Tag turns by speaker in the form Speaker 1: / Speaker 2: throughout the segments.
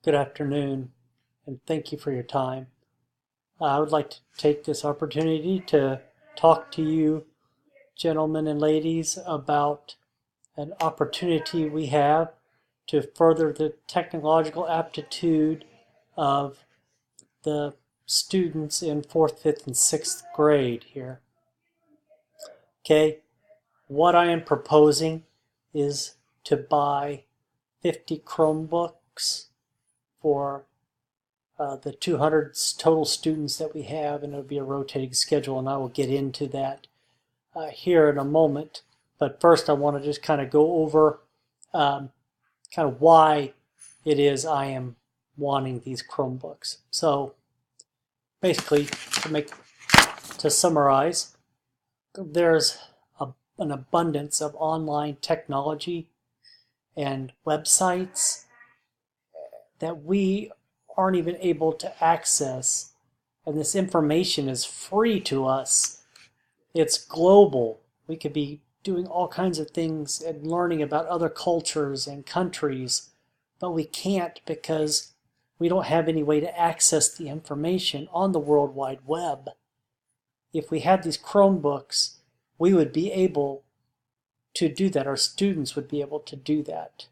Speaker 1: Good afternoon, and thank you for your time. I would like to take this opportunity to talk to you, gentlemen and ladies, about an opportunity we have to further the technological aptitude of the students in 4th, 5th, and 6th grade here. Okay, what I am proposing is to buy 50 Chromebooks for the 200 total students that we have, and it'll be a rotating schedule, and I will get into that here in a moment. But first, I want to just kind of go over kind of why it is I am wanting these Chromebooks. So basically, to summarize, there's an abundance of online technology and websites that we aren't even able to access, and this information is free to us. It's global. We could be doing all kinds of things and learning about other cultures and countries, but we can't because we don't have any way to access the information on the World Wide Web. If we had these Chromebooks, we would be able to do that. Our students would be able to do that.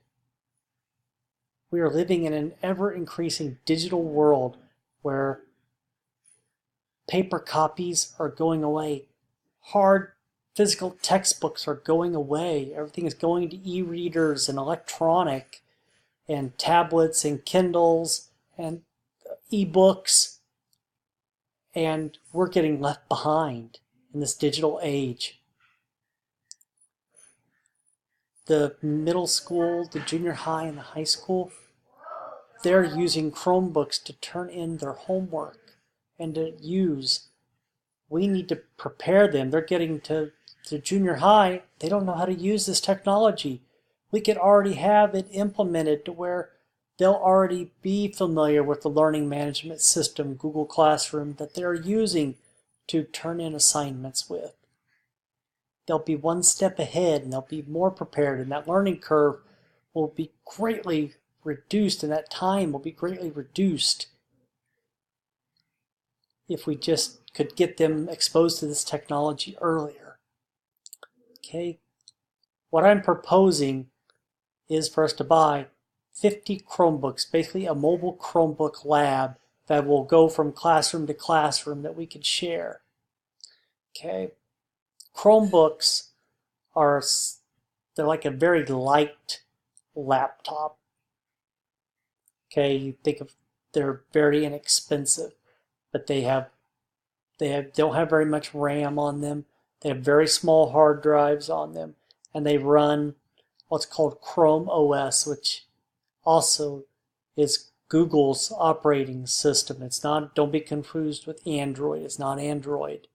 Speaker 1: We are living in an ever-increasing digital world where paper copies are going away. Hard physical textbooks are going away. Everything is going to e-readers and electronic and tablets and Kindles and e-books. And we're getting left behind in this digital age. The middle school, the junior high, and the high school, they're using Chromebooks to turn in their homework and to use. We need to prepare them. They're getting to junior high. They don't know how to use this technology. We could already have it implemented to where they'll already be familiar with the learning management system, Google Classroom, that they're using to turn in assignments with. They'll be one step ahead and they'll be more prepared, and that learning curve will be greatly reduced, and that time will be greatly reduced if we just could get them exposed to this technology earlier. Okay, what I'm proposing is for us to buy 50 Chromebooks, basically a mobile Chromebook lab that will go from classroom to classroom that we could share. Okay, Chromebooks they're like a very light laptop. Okay, you think of they're very inexpensive, but they don't have very much RAM on them. They have very small hard drives on them, and they run what's called Chrome OS, which also is Google's operating system. It's not, don't be confused with Android. It's not Android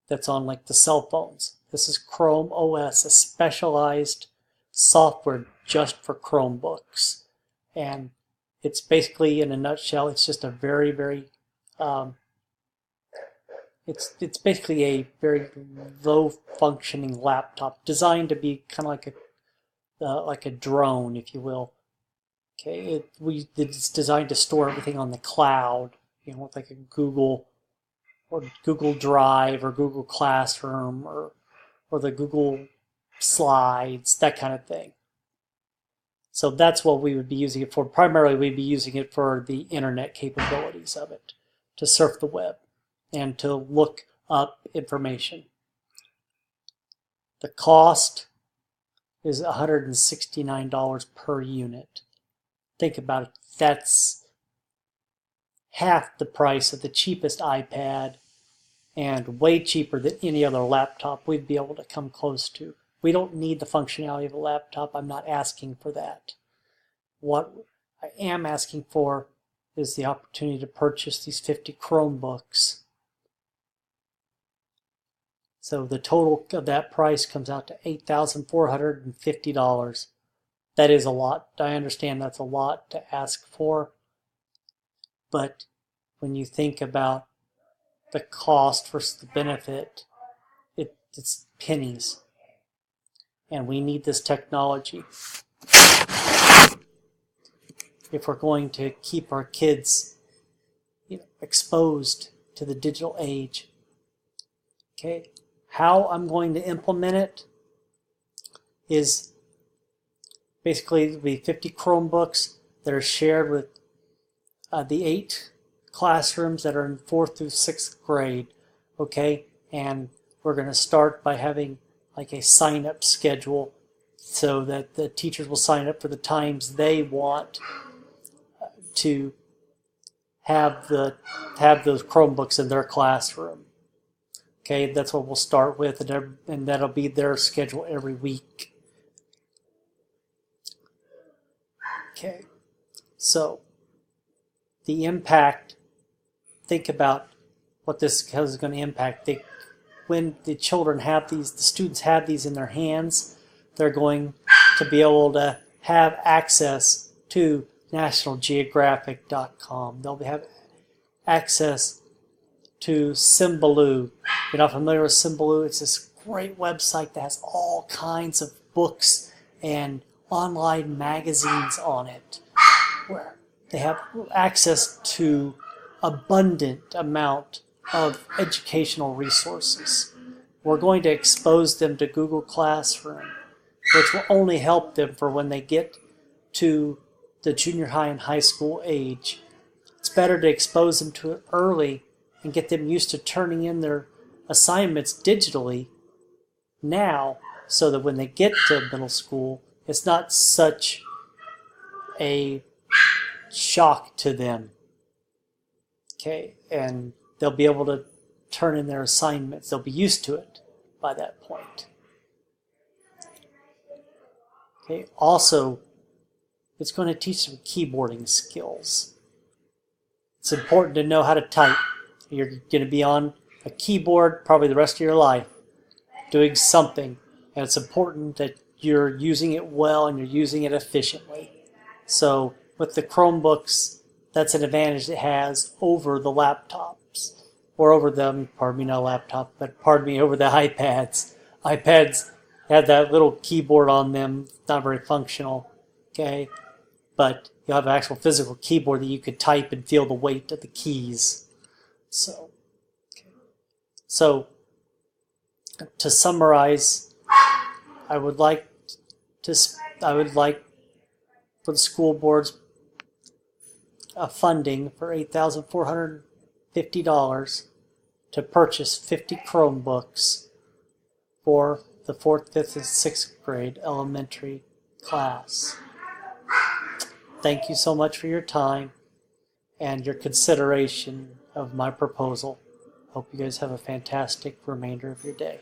Speaker 1: that's on like the cell phones. This is Chrome OS, a specialized software just for Chromebooks. And it's basically, in a nutshell, it's just a very, very, it's basically a very low functioning laptop designed to be kind of like a drone, if you will. Okay, it's designed to store everything on the cloud, with like a Google Drive or Google Classroom or the Google Slides, that kind of thing. So that's what we would be using it for. Primarily, we'd be using it for the internet capabilities of it, to surf the web and to look up information. The cost is $169 per unit. Think about it. That's half the price of the cheapest iPad and way cheaper than any other laptop we'd be able to come close to. We don't need the functionality of a laptop. I'm not asking for that. What I am asking for is the opportunity to purchase these 50 Chromebooks. So the total of that price comes out to $8,450. That is a lot. I understand that's a lot to ask for. But when you think about the cost versus the benefit, it's pennies. And we need this technology. if we're going to keep our kids exposed to the digital age. Okay, how I'm going to implement it is basically there'll be 50 Chromebooks that are shared with the 8 classrooms that are in 4th through 6th grade. Okay, and we're going to start by having like a sign-up schedule so that the teachers will sign up for the times they want to have those Chromebooks in their classroom. Okay, that's what we'll start with, and that'll be their schedule every week. Okay, so the impact, think about what this is going to impact. When the children have these, the students have these in their hands, they're going to be able to have access to nationalgeographic.com. They'll have access to Symbaloo. If you're not familiar with Symbaloo, it's this great website that has all kinds of books and online magazines on it, where they have access to abundant amount of educational resources. We're going to expose them to Google Classroom, which will only help them for when they get to the junior high and high school age. It's better to expose them to it early and get them used to turning in their assignments digitally now, so that when they get to middle school, it's not such a shock to them. Okay, and they'll be able to turn in their assignments. They'll be used to it by that point. Okay, also, it's going to teach them keyboarding skills. It's important to know how to type. You're going to be on a keyboard probably the rest of your life, doing something, and it's important that you're using it well and you're using it efficiently. So with the Chromebooks, that's an advantage it has over the laptops, or over them, pardon me, not laptop, but pardon me, over the iPads. iPads have that little keyboard on them, not very functional, okay? But you have an actual physical keyboard that you could type and feel the weight of the keys. So to summarize, I would like for the school board's funding for $8,450 to purchase 50 Chromebooks for the 4th, 5th, and 6th grade elementary class. Thank you so much for your time and your consideration of my proposal. Hope you guys have a fantastic remainder of your day.